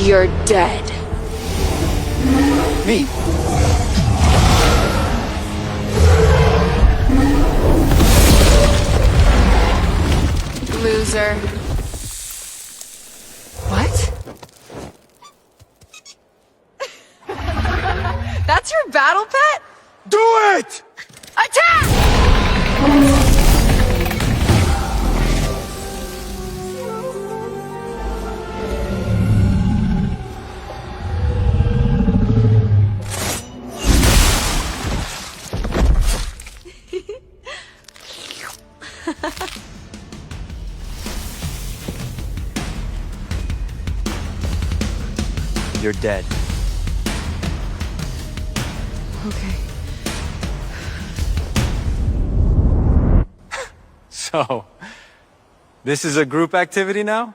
You're dead. Me? Loser. What? That's your battle pet? Do it! Attack! You're dead. Okay. So, this is a group activity now?